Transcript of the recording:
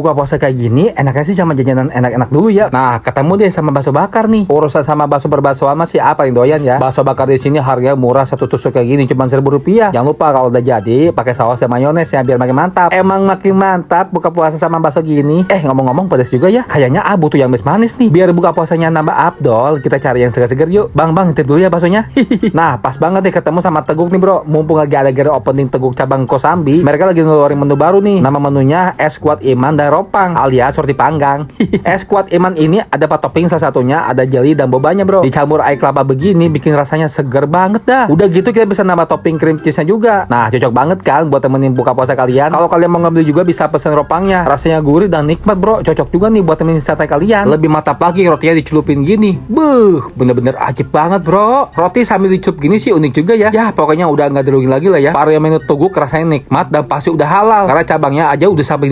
buka puasa kayak gini, enaknya sih sama jajanan enak-enak dulu ya. Nah, ketemu deh sama bakso bakar nih. Urusan sama bakso berbakso sama sih apa yang doyan ya. Bakso bakar di sini harganya murah, satu tusuk kayak gini cuma Rp1.000. Jangan lupa kalau udah jadi pakai saus dan mayones ya biar makin mantap. Emang makin mantap buka puasa sama bakso gini. Ngomong-ngomong pedas juga ya. Kayaknya butuh yang manis nih. Biar buka puasanya nambah abdol, kita cari yang segar-segar yuk. Bang, tip dulu ya baksonya. Nah, pas banget nih ketemu sama Teguk nih bro. Mumpung lagi ada gara opening Teguk cabang Kosambi, mereka lagi ngeluarin menu baru nih. Nama menunya es kuat iman dan ropang alias roti panggang. Es kuat iman ini ada 4 topping, salah satunya ada jelly dan bobanya bro. Dicampur air kelapa begini bikin rasanya seger banget dah. Udah gitu kita bisa nambah topping cream cheese-nya juga. Nah, cocok banget kan buat temenin buka puasa kalian. Kalau kalian mau ngambil juga bisa pesen ropangnya. Rasanya gurih dan nikmat bro. Cocok juga nih buat temenin santai kalian. Lebih mantap lagi rotinya dicelupin gini. Bener-bener ajib banget bro. Roti sambil dicelup gini sih unik juga ya. Ya pokoknya udah nggak dirugiin lagi lah ya. Para yang menu Teguk rasanya nikmat dan pasti udah halal. Karena cabangnya aja udah sampai